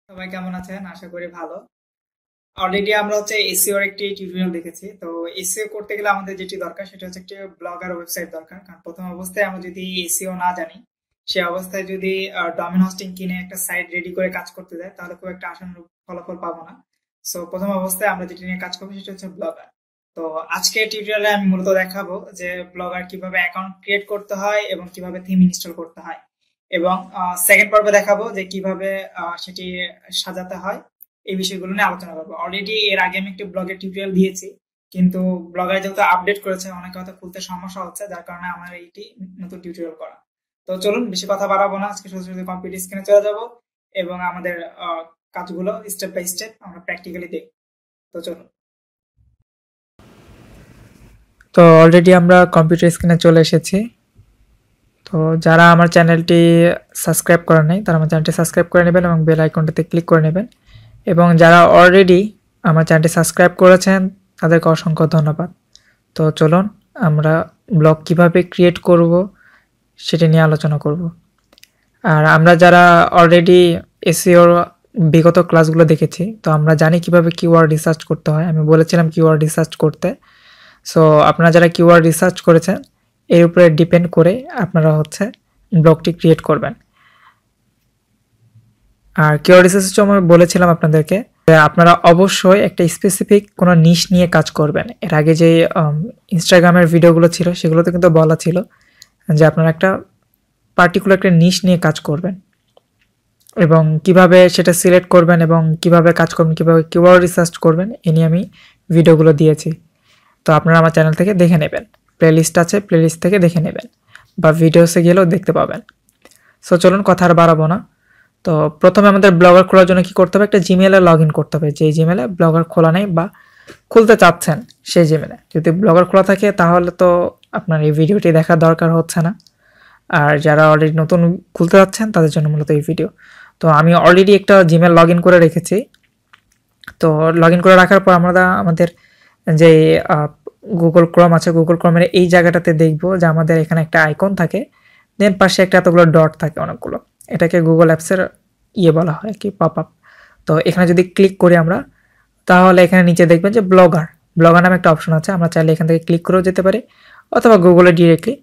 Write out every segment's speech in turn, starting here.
সবাই কেমন আছেন? আশা করি ভালো। অলরেডি আমরা এসইও একটি টিউটোরিয়াল দেখেছি। তো এসইও করতে গেলে আমাদের যেটি দরকার সেটা হচ্ছে একটি ব্লগ আর ওয়েবসাইট দরকার। কারণ প্রথম অবস্থায় আমরা যদি এসইও না জানি, সে অবস্থায় যদি ডোমেইন হোস্টিং কিনে একটা সাইট রেডি করে কাজ করতে যায় তাহলে খুব একটা আশানুরূপ ফলাফল পাবো না। সো প্রথম অবস্থায় আমরা যেটি নিয়ে কাজ করবো সেটা হচ্ছে ব্লগার। তো আজকে টিউটোরিয়ালে আমি মূলত দেখাবো যে ব্লগার কিভাবে অ্যাকাউন্ট ক্রিয়েট করতে হয় এবং কিভাবে থিম ইনস্টল করতে হয়, এবং সেকেন্ড পর্বে দেখাবো যে কিভাবে সেটি সাজাতে হয়। এই বিষয়গুলো নিয়ে আলোচনা করবো। অলরেডি এর আগে আমি একটি ব্লগের টিউটোরিয়াল দিয়েছি, কিন্তু ব্লগার যেহেতু আপডেট করেছে অনেকে হয়তো খুলতে সমস্যা হচ্ছে, যার কারণে আমার এইটি নতুন টিউটোরিয়াল করা। তো চলুন বেশি কথা বাড়াবো না, আজকে সোজা কম্পিউটার স্ক্রিনে চলে যাব এবং আমাদের কাজগুলো স্টেপ বাই স্টেপ আমরা প্র্যাকটিক্যালি দেখব। তো চলুন। তো অলরেডি আমরা কম্পিউটার স্ক্রিনে চলে এসেছি। তো যারা আমার চ্যানেলটি সাবস্ক্রাইব করেন নাই তারা আমার চ্যানেলটি সাবস্ক্রাইব করে নেবেন এবং বেল আইকনটাতে ক্লিক করে নেবেন, এবং যারা অলরেডি আমার চ্যানেলটি সাবস্ক্রাইব করেছেন তাদেরকে অসংখ্য ধন্যবাদ। তো চলুন আমরা ব্লগ কিভাবে ক্রিয়েট করব সেটা নিয়ে আলোচনা করব। আর আমরা যারা অলরেডি এসইওর বিগত ক্লাসগুলো দেখেছি, তো আমরা জানি কিভাবে কিওয়ার্ড রিসার্চ করতে হয়। আমি বলেছিলাম কিওয়ার্ড রিসার্চ করতে। সো আপনারা যারা কিওয়ার্ড রিসার্চ করেছেন এর উপরে ডিপেন্ড করে আপনারা ব্লগটি ক্রিয়েট করবেন। আর কিওয়ার্ড রিসার্চের সময় বলেছিলাম আপনাদেরকে যে আপনারা অবশ্যই একটা স্পেসিফিক কোনো নিশ নিয়ে কাজ করবেন। এর আগে যে ইনস্টাগ্রামের ভিডিওগুলো ছিল সেগুলোতে কিন্তু বলা ছিল যে আপনারা একটা পার্টিকুলার একটা নিশ নিয়ে কাজ করবেন, এবং কিভাবে সেটা সিলেক্ট করবেন এবং কিভাবে কাজ করবেন, কিভাবে কিওয়ার্ড রিসার্চ করবেন এ নিয়ে আমি ভিডিওগুলো দিয়েছি। তো আপনারা আমার চ্যানেল থেকে দেখে নেবেন, প্লেলিস্ট আছে, প্লেলিস্ট থেকে দেখে নেবেন বা ভিডিওসে গেলেও দেখতে পাবেন। সো চলুন কথা আর বাড়াবো না। তো প্রথমে আমাদের ব্লগার খোলার জন্য কি করতে হবে, একটা জিমেলে লগ ইন করতে হবে। যে জিমেলে ব্লগার খোলা নেই বা খুলতে চাচ্ছেন সেই জিমেলে যদি ব্লগার খোলা থাকে তাহলে তো আপনার এই ভিডিওটি দেখার দরকার হচ্ছে না। আর যারা অলরেডি নতুন খুলতে যাচ্ছেন তাদের জন্য মূলত এই ভিডিও। তো আমি অলরেডি একটা জিমেল লগ ইন করে রেখেছি। তো লগ ইন করে রাখার পর আমরা আমাদের যে গুগল ক্রোম আছে, গুগল ক্রোমের এই জায়গাটাতে দেখবো যে আমাদের এখানে একটা আইকন থাকে, দেন পাশে একটা এতগুলো ডট থাকে অনেকগুলো। এটাকে গুগল অ্যাপসের বলা হয় কি, পপ আপ। তো এখানে যদি ক্লিক করি আমরা, তাহলে এখানে নিচে দেখবেন যে ব্লগার ব্লগার নামে একটা অপশন আছে। আমরা চাইলে এখান থেকে ক্লিক করেও যেতে পারি, অথবা গুগলে ডিরেক্টলি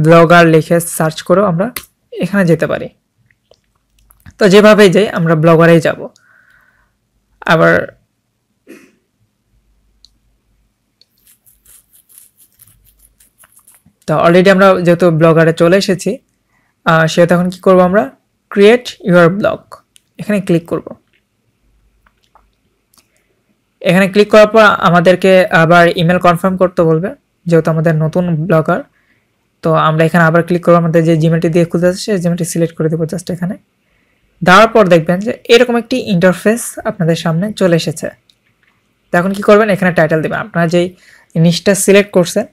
ব্লগার লিখে সার্চ করেও আমরা এখানে যেতে পারি। তো যেভাবেই যাই আমরা ব্লগারেই যাব। আবার তো অলরেডি আমরা যেহেতু ব্লগারে চলে এসেছি, সেহেতু এখন কি করব, আমরা ক্রিয়েট ইউর ব্লগ এখানে ক্লিক করব। এখানে ক্লিক করার পর আমাদেরকে আবার ইমেল কনফার্ম করতে বলবে, যেহেতু আমাদের নতুন ব্লগার। তো আমরা এখানে আবার ক্লিক করবো, আমাদের যে জিমেলটি দিয়ে খুলতে আসছে সেই জিমেলটি সিলেক্ট করে দেবো জাস্ট এখানে। দেওয়ার পর দেখবেন যে এরকম একটি ইন্টারফেস আপনাদের সামনে চলে এসেছে। তো এখন কি করবেন, এখানে টাইটেল দেবেন। আপনারা যেই নিশটা সিলেক্ট করছেন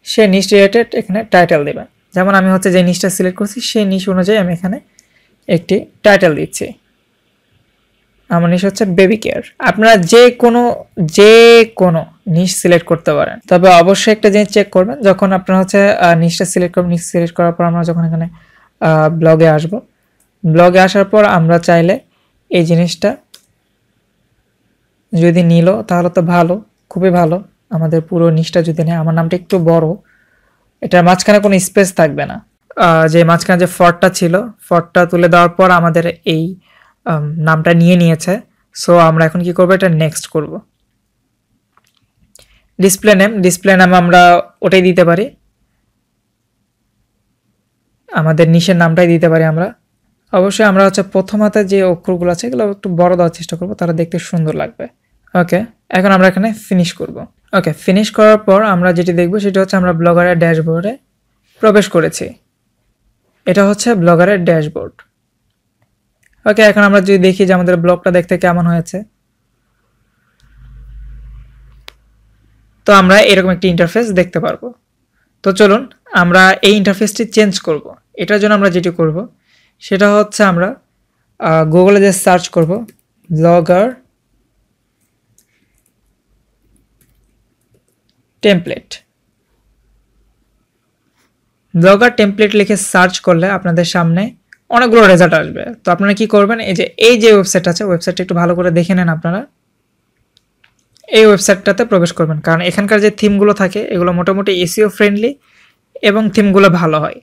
সেই নিশ রিলেটেড এখানে টাইটেল দেবেন। যেমন আমি যে নিশটা সিলেক্ট করছি সেই নিশ অনুযায়ী আমি এখানে একটি টাইটেল দিচ্ছি। আমার নিশ হচ্ছে বেবি কেয়ার। আপনারা যে কোনো নিশ সিলেক্ট করতে পারেন, তবে অবশ্যই একটা জিনিস চেক করবেন, যখন আপনারা নিশটা সিলেক্ট করবেন, নিশ সিলেক্ট করার পর আমরা যখন এখানে ব্লগে আসব, ব্লগে আসার পর আমরা চাইলে এই জিনিসটা যদি নিল তাহলে তো ভালো, খুবই ভালো। আমাদের পুরো নিশটা যদি নেয়, আমার নামটা একটু বড়, এটার মাঝখানে কোনো স্পেস থাকবে না। যে মাঝখানে যে ফর্টটা ছিল, ফর্টটা তুলে দেওয়ার পর আমাদের এই নামটা নিয়েছে। সো আমরা এখন কি করব, এটা নেক্সট করব। ডিসপ্লে নেম আমরা ওটাই দিতে পারি, আমাদের নিশের নামটাই দিতে পারি আমরা। অবশ্যই আমরা প্রথম হাতে যে অক্ষরগুলো আছে এগুলো একটু বড় দেওয়ার চেষ্টা করব, তাহলে দেখতে সুন্দর লাগবে। ওকে, এখন আমরা এখানে ফিনিশ করব। ওকে, ফিনিশ করার পর আমরা যেটি দেখব সেটা আমরা ব্লগারের ড্যাশবোর্ডে প্রবেশ করেছি। এটা ব্লগারের ড্যাশবোর্ড। ওকে, এখন আমরা যদি দেখি যে আমাদের ব্লগটা দেখতে কেমন হয়েছে, তো আমরা এরকম একটি ইন্টারফেস দেখতে পারবো। তো চলুন আমরা এই ইন্টারফেসটি চেঞ্জ করব। এটার জন্য আমরা যেটি করব সেটা আমরা গুগলে যে সার্চ করব ব্লগার টেমপ্লেট। ব্লগার টেমপ্লেট লিখে সার্চ করলে আপনাদের সামনে অনেকগুলো রেজাল্ট আসবে। তো আপনারা কি করবেন, এই যে ওয়েবসাইট আছে, ওয়েবসাইটটা একটু ভালো করে দেখে নেন আপনারা। এই ওয়েবসাইটটাতে প্রবেশ করবেন, কারণ এখানকার যে থিমগুলো থাকে এগুলো মোটামুটি এসইও ফ্রেন্ডলি এবং থিমগুলো ভালো হয়।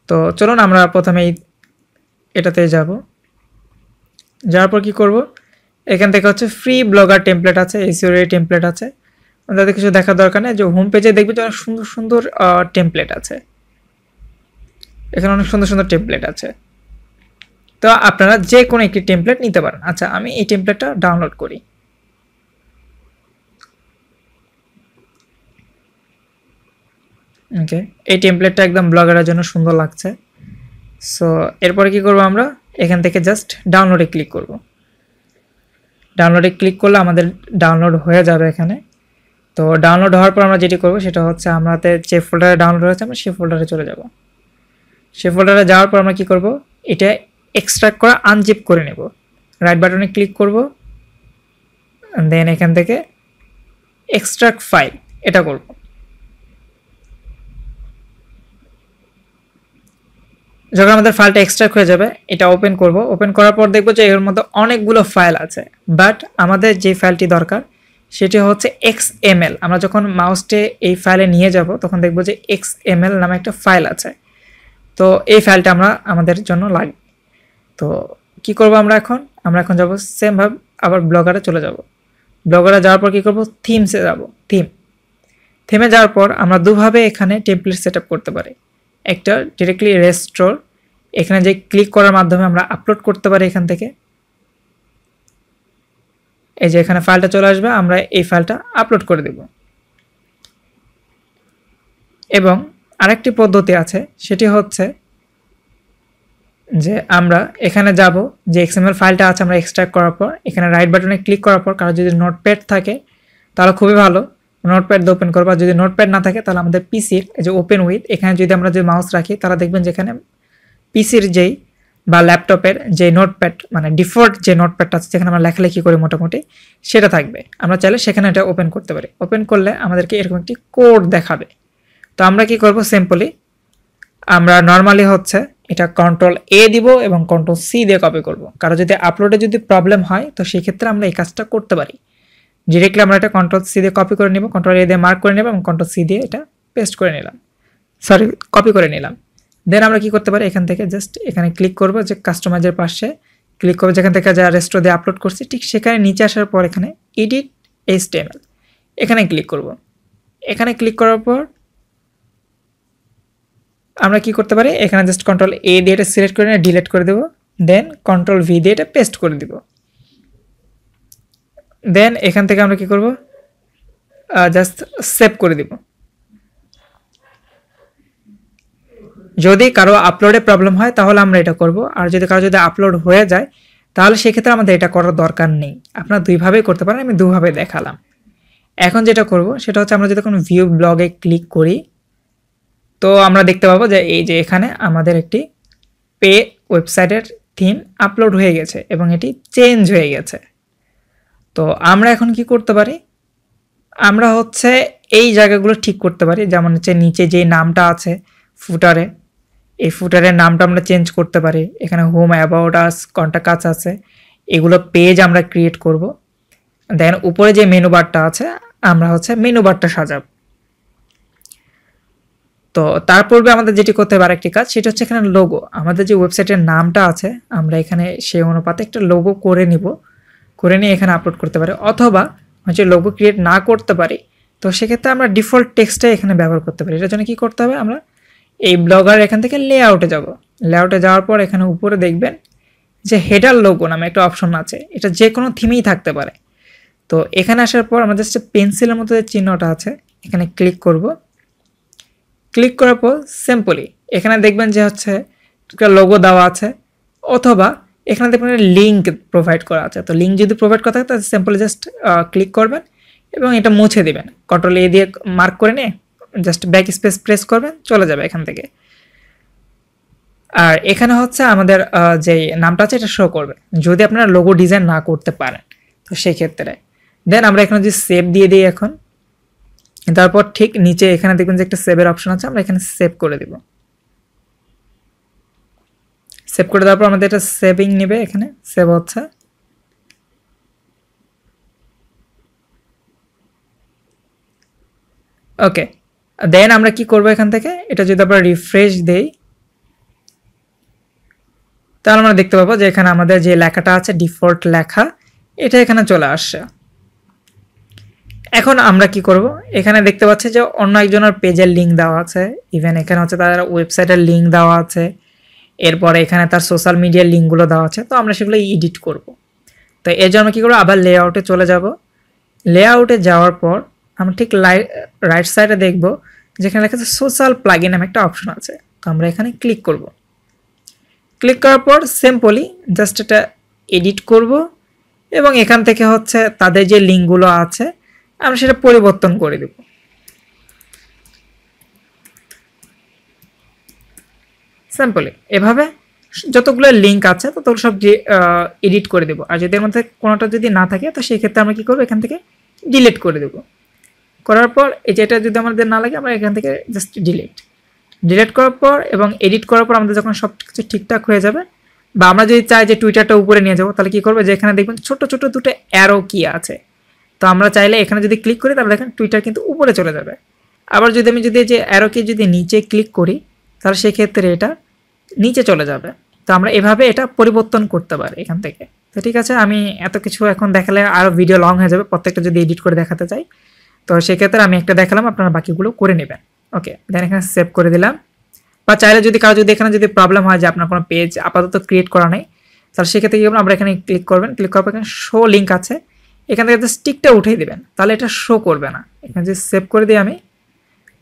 তো চলুন আমরা প্রথমে এটাতে যাব। যাওয়ার পর কী করব, এখান থেকে হচ্ছে ফ্রি ব্লগার টেমপ্লেট আছে, এসইওর এই টেমপ্লেট আছে, তাদের কিছু দেখার দরকার নেই। যে হোম পেজে দেখবে যে অনেক সুন্দর সুন্দর টেমপ্লেট আছে, এখানে অনেক সুন্দর সুন্দর টেমপ্লেট আছে। তো আপনারা যে কোনো একটি টেমপ্লেট নিতে পারেন। আচ্ছা, আমি এই টেমপ্লেটটা ডাউনলোড করি। ওকে, এই টেমপ্লেটটা একদম ব্লগারের জন্য সুন্দর লাগছে। সো এরপরে কি করব, আমরা এখান থেকে জাস্ট ডাউনলোডে ক্লিক করব। ডাউনলোডে ক্লিক করলে আমাদের ডাউনলোড হয়ে যাবে এখানে। তো ডাউনলোড হওয়ার পর আমরা যেটি করব সেটা হচ্ছে আমাদের যে ফোল্ডারে ডাউনলোড হয়েছে আমরা সেই ফোল্ডারে চলে যাব। সেই ফোল্ডারে যাওয়ার পর আমরা কি করব, এটা এক্সট্রাক্ট করা আনজিপ করে নেব। রাইট বাটনে ক্লিক করব, দেন এখান থেকে এক্সট্রাক্ট ফাইল এটা করব। যখন আমাদের ফাইলটা এক্সট্রাক্ট হয়ে যাবে এটা ওপেন করব। ওপেন করার পর দেখব যে এর মধ্যে অনেকগুলো ফাইল আছে, বাট আমাদের যে ফাইলটি দরকার সেটি হচ্ছে XML। আমরা যখন মাউসটে এই ফাইলে নিয়ে যাব তখন দেখব যে XML নামে একটা ফাইল আছে। তো এই ফাইলটা আমাদের জন্য লাগবে। তো কি করব, আমরা এখন যাব সেমভাবে আবার ব্লগারে চলে যাব। ব্লগারে যাওয়ার পর কি করব, থিমসে যাব। থিমে যাওয়ার পর আমরা দুভাবে এখানে টেমপ্লেট সেট আপ করতে পারি। একটা ডিরেক্টলি রেস্টোর, এখানে যে ক্লিক করার মাধ্যমে আমরা আপলোড করতে পারি এখান থেকে। এই যে এখানে ফাইলটা চলে আসবে, আমরা এই ফাইলটা আপলোড করে দেব। এবং আরেকটি পদ্ধতি আছে, সেটি হচ্ছে যে আমরা এখানে যাব, যে XML ফাইলটা আছে আমরা এক্সট্রাক্ট করার পর এখানে রাইট বাটনে ক্লিক করার পর, কারো যদি নোটপ্যাড থাকে তাহলে খুবই ভালো, নোটপ্যাড ওপেন করবো। আর যদি নোটপ্যাড না থাকে তাহলে আমাদের পিসির এই যে ওপেন উইথ, এখানে যদি আমরা যে মাউস রাখি তাহলে দেখবেন যেখানে পিসির যেই বা ল্যাপটপের যে নোটপ্যাড, মানে ডিফল্ট যে নোটপ্যাডটা আছে যেখানে আমরা লেখালেখি করি মোটামুটি, সেটা থাকবে। আমরা চাইলে সেখানে এটা ওপেন করতে পারি। ওপেন করলে আমাদেরকে এরকম একটি কোড দেখাবে। তো আমরা কি করব, সিম্পলি আমরা নর্মালি হচ্ছে এটা Ctrl+A দিব এবং Ctrl+C দিয়ে কপি করব। কারণ যদি আপলোডে যদি প্রবলেম হয় তো সেই ক্ষেত্রে আমরা এই কাজটা করতে পারি। ডিরেক্টলি আমরা এটা Ctrl+C দিয়ে কপি করে নেব, Ctrl+A দিয়ে মার্ক করে নেব এবং Ctrl+C দিয়ে এটা পেস্ট করে নিলাম, কপি করে নিলাম। দেন আমরা কি করতে পারি, এখান থেকে জাস্ট এখানে ক্লিক করব, যে কাস্টমাইজের পাশে ক্লিক করব, যেখান থেকে যা রেস্টো দিয়ে আপলোড করছি ঠিক সেখানে নিচে আসার পর এখানে এডিট HTML এখানে ক্লিক করব। এখানে ক্লিক করার পর আমরা কি করতে পারি, এখানে জাস্ট Ctrl+A দিয়ে এটা সিলেক্ট করে নিয়ে ডিলিট করে দেব। দেন Ctrl+V দিয়ে এটা পেস্ট করে দিব। দেন এখান থেকে আমরা কি করব, জাস্ট সেভ করে দিব। যদি কারো আপলোডে প্রবলেম হয় তাহলে আমরা এটা করব, আর যদি কারো আপলোড হয়ে যায় তাহলে সেক্ষেত্রে আমাদের এটা করার দরকার নেই। আপনারা দুইভাবেই করতে পারেন, আমি দুভাবে দেখালাম। এখন যেটা করব সেটা হচ্ছে আমরা যদি কোনো ভিউ ব্লগে ক্লিক করি তো আমরা দেখতে পাবো যে এই যে এখানে আমাদের একটি পে ওয়েবসাইটের থিম আপলোড হয়ে গেছে এবং এটি চেঞ্জ হয়ে গেছে। তো আমরা এখন কি করতে পারি, আমরা হচ্ছে এই জায়গাগুলো ঠিক করতে পারি। যেমন হচ্ছে নিচে যে নামটা আছে ফুটারে, এই ফুটারের নামটা আমরা চেঞ্জ করতে পারি। এখানে হোম, অ্যাবাউট আস, কন্টাক্ট আস আছে, এগুলো পেজ আমরা ক্রিয়েট করব। দেন উপরে যে মেনু বারটা আছে আমরা হচ্ছে মেনু বারটা সাজাবো। তো তার পূর্বে আমাদের যেটি করতে হবে আরেকটি কাজ, সেটা হচ্ছে এখানে লোগো। আমাদের যে ওয়েবসাইটের নামটা আছে আমরা এখানে সেই অনুপাতে একটা লোগো করে নিব, করে নিয়ে এখানে আপলোড করতে পারি। অথবা হচ্ছে লোগো ক্রিয়েট না করতে পারি তো সেক্ষেত্রে আমরা ডিফল্ট টেক্সটটা এখানে ব্যবহার করতে পারি। এটার জন্য কী করতে হবে, আমরা এই ব্লগার এখান থেকে লেআউটে যাব। লেআউটে যাওয়ার পর এখানে উপরে দেখবেন যে হেডার লোগো নামে একটা অপশন আছে, এটা যে কোনো থিমেই থাকতে পারে। তো এখানে আসার পর আমাদের যে পেন্সিলের মতো যে চিহ্নটা আছে এখানে ক্লিক করব। ক্লিক করার পর সিম্পলি এখানে দেখবেন যে হচ্ছে একটা লোগো দেওয়া আছে, অথবা এখানে দেখবেন লিঙ্ক প্রোভাইড করা আছে। তো লিঙ্ক যদি প্রোভাইড করা থাকে তাহলে সিম্পলি জাস্ট ক্লিক করবেন এবং এটা মুছে দেবেন। Ctrl+A দিয়ে মার্ক করে নিয়ে জাস্ট ব্যাক স্পেস প্রেস করবেন, চলে যাবে এখান থেকে। আর এখানে হচ্ছে আমাদের যে নামটা আছে এটা শো করবে যদি আপনারা লোগো ডিজাইন না করতে পারেন, তো সেই ক্ষেত্রে দেন আমরা এখানে যদি সেভ দিয়ে দিই এখন, তারপর ঠিক নিচে এখানে দেখবেন যে একটা সেভের অপশন আছে, আমরা এখানে সেভ করে দিব। সেভ করে দেওয়ার পর আমাদের এটা সেভিং নেবে, এখানে সেভ হচ্ছে। ওকে, দেন আমরা কি করব এখান থেকে, এটা যদি আমরা রিফ্রেশ দেই তাহলে আমরা দেখতে পাবো যে এখানে আমাদের যে লেখাটা আছে ডিফল্ট লেখা এটা এখানে চলে আসছে। এখন আমরা কি করব, এখানে দেখতে পাচ্ছি যে অন্য একজনের পেজের লিঙ্ক দেওয়া আছে, ইভেন এখানে হচ্ছে তার ওয়েবসাইটের লিঙ্ক দেওয়া আছে, এরপরে এখানে তার সোশ্যাল মিডিয়ার লিঙ্কগুলো দেওয়া আছে। তো আমরা সেগুলো এডিট করব। তো এর জন্য কী করবো, আবার লেআউটে চলে যাব। লেআউটে যাওয়ার পর আমরা ঠিক রাইট সাইডে দেখব যেখানে লেখা আছে সোশ্যাল প্লাগইন নামে একটা অপশন আছে। তো আমরা এখানে ক্লিক করব। ক্লিক করার পর সিম্পলি জাস্ট এটা এডিট করব এবং এখান থেকে হচ্ছে তাদের যে লিঙ্কগুলো আছে আমরা সেটা পরিবর্তন করে দেব। সিম্পলি এভাবে যতগুলো লিঙ্ক আছে ততগুলো সব এডিট করে দেব। আর যদি এর মধ্যে কোনোটা যদি না থাকে তো সেই ক্ষেত্রে আমরা কী করবো, এখান থেকে ডিলিট করে দেব। করার পর এই যেটা যদি আমাদের না লাগে আমরা এখান থেকে জাস্ট ডিলিট করার পর এবং এডিট করার পর আমাদের যখন সব কিছু ঠিকঠাক হয়ে যাবে, বা আমরা যদি চাই যে টুইটারটা উপরে নিয়ে যাবো, তাহলে কী করবো, যে এখানে দেখবেন ছোট ছোট দুটো অ্যারো কি আছে। তো আমরা চাইলে এখানে যদি ক্লিক করি তাহলে দেখেন টুইটার কিন্তু উপরে চলে যাবে। আবার যদি আমি যে অ্যারোকে যদি নিচে ক্লিক করি তাহলে সেক্ষেত্রে এটা নিচে চলে যাবে। তো আমরা এভাবে এটা পরিবর্তন করতে পারি এখান থেকে। তো ঠিক আছে, আমি এত কিছু এখন দেখালে আরও ভিডিও লং হয়ে যাবে প্রত্যেকটা যদি এডিট করে দেখাতে চাই। তো সেক্ষেত্রে আমি একটা দেখালাম, আপনারা বাকিগুলো করে নেবেন। ওকে, দেন এখানে সেভ করে দিলাম। বা চাইলে যদি কারো যদি এখানে যদি প্রবলেম হয় যে আপনার কোনো পেজ আপাতত ক্রিয়েট করা নেই, তাহলে সেক্ষেত্রে কী করবেন, আমরা এখানে ক্লিক করবেন। ক্লিক করার পর এখানে শো লিঙ্ক আছে, এখান থেকে স্টিকটা উঠিয়ে দেবেন, তাহলে এটা শো করবে না। এখানে যদি সেভ করে দিই আমি,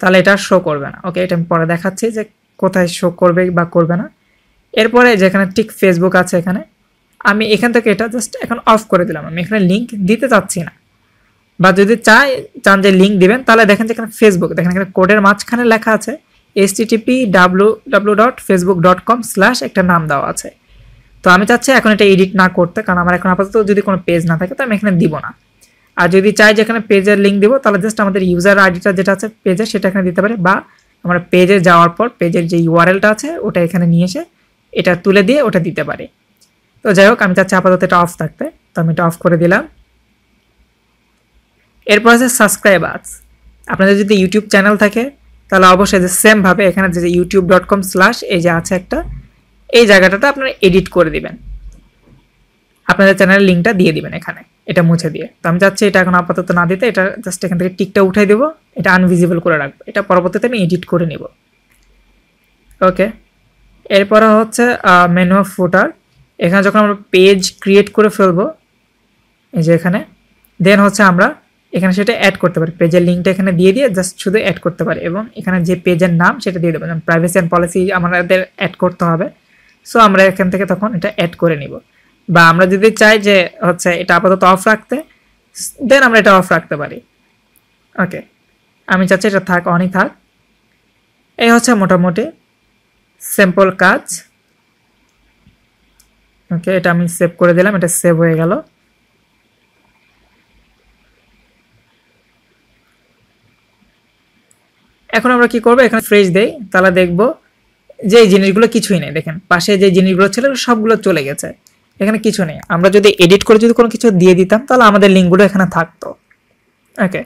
তাহলে এটা শো করবে না। ওকে, এটা আমি পরে দেখাচ্ছি যে কোথায় শো করবে বা করবে না। এরপরে যেখানে ঠিক ফেসবুক আছে এখানে আমি এখান থেকে এটা জাস্ট এখন অফ করে দিলাম। আমি এখানে লিঙ্ক দিতে চাচ্ছি না, বা যদি চান যে লিঙ্ক দিবেন তাহলে দেখেন যে এখানে ফেসবুক, দেখেন এখানে কোডের মাঝখানে লেখা আছে http:// একটা নাম দেওয়া আছে। তো আমি চাচ্ছি এখন এটা এডিট না করতে, কারণ আমার এখন আপাতত যদি কোনো পেজ না থাকে তো আমি এখানে দিব না। আর যদি চাই যে এখানে পেজের লিঙ্ক দিব তাহলে জাস্ট আমাদের ইউজার আইডিটা যেটা আছে পেজের সেটা এখানে দিতে পারি, বা আমরা পেজে যাওয়ার পর পেজের যে ইউআরএলটা আছে ওটা এখানে নিয়ে এসে এটা তুলে দিয়ে ওটা দিতে পারি। তো যাই হোক, আমি চাচ্ছি আপাতত এটা অফ থাকতে, তো আমি এটা অফ করে দিলাম। এরপর আছে সাবস্ক্রাইব আস। আপনাদের যদি ইউটিউব চ্যানেল থাকে তাহলে অবশ্যই যে সেমভাবে এখানে যে youtube.com/ এই যে আছে একটা, এই জায়গাটাতে আপনারা এডিট করে দিবেন, আপনাদের চ্যানেলের লিঙ্কটা দিয়ে দিবেন এখানে, এটা মুছে দিয়ে। তো আমি চাচ্ছি এটা এখন আপাতত না দিতে, এটা জাস্ট এখান থেকে টিকটা উঠাই দেবো, এটা আনভিজিবল করে রাখবো, এটা পরবর্তীতে আমি এডিট করে নিব। ওকে, এরপরে হচ্ছে মেনু অফ ফুটার। এখানে যখন আমরা পেজ ক্রিয়েট করে ফেলবো এই যে এখানে, দেন হচ্ছে আমরা এখানে সেটা অ্যাড করতে পারি, পেজের লিঙ্কটা এখানে দিয়ে জাস্ট শুধু অ্যাড করতে পারি, এবং এখানে যে পেজের নাম সেটা দিয়ে দেবো। প্রাইভেসি অ্যান্ড পলিসি আমাদের অ্যাড করতে হবে, সো আমরা এখান থেকে তখন এটা অ্যাড করে নিব। বা আমরা যদি চাই যে হচ্ছে এটা আপাতত অফ রাখতে, দেন আমরা এটা অফ রাখতে পারি। ওকে, আমি চাচ্ছি এটা থাক, অনই থাক। এই হচ্ছে মোটামুটি সিম্পল কাজ। ওকে, এটা আমি সেভ করে দিলাম, এটা সেভ হয়ে গেল। এখন আমরা কি করব, এখানে ফ্রেশ দেই, তাহলে দেখব যে এই জিনিসগুলো কিছুই নেই। দেখেন পাশে যে জিনিসগুলো ছিল সবগুলো চলে গেছে, এখানে কিছু নেই। আমরা যদি এডিট করে যদি কোনো কিছু দিয়ে দিতাম তাহলে আমাদের লিঙ্কগুলো এখানে থাকতো। ওকে,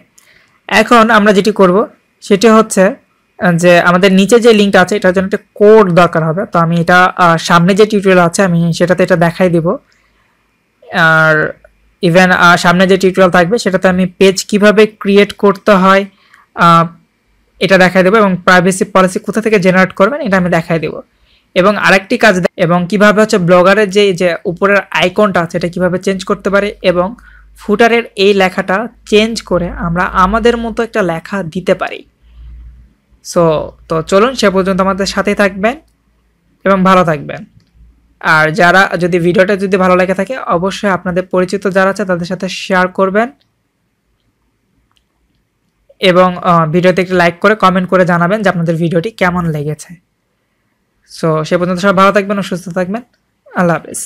এখন আমরা যেটি করব সেটি হচ্ছে যে আমাদের নিচে যে লিঙ্কটা আছে এটার জন্য একটা কোড দরকার হবে। তো আমি এটা সামনে যে টিউটোরিয়াল আছে আমি সেটাতে এটা দেখাই দিব, আর ইভেন সামনে যে টিউটোরিয়াল থাকবে সেটাতে আমি পেজ কিভাবে ক্রিয়েট করতে হয় এটা দেখাই দেবো, এবং প্রাইভেসি পলিসি কোথা থেকে জেনারেট করবেন এটা আমি দেখাই দেবো। এবং আরেকটি কাজ, এবং কিভাবে হচ্ছে ব্লগারের যে উপরের আইকনটা আছে এটা কিভাবে চেঞ্জ করতে পারে, এবং ফুটারের এই লেখাটা চেঞ্জ করে আমরা আমাদের মতো একটা লেখা দিতে পারি। তো চলুন সে পর্যন্ত আমাদের সাথেই থাকবেন এবং ভালো থাকবেন। আর যারা যদি ভিডিওটা যদি ভালো লেগে থাকে অবশ্যই আপনাদের পরিচিত যারা আছে তাদের সাথে শেয়ার করবেন, এবং ভিডিওতে একটু লাইক করে কমেন্ট করে জানাবেন যে আপনাদের ভিডিওটি কেমন লেগেছে। সে পর্যন্ত সব ভালো থাকবেন ও সুস্থ থাকবেন। আল্লাহ হাফেজ।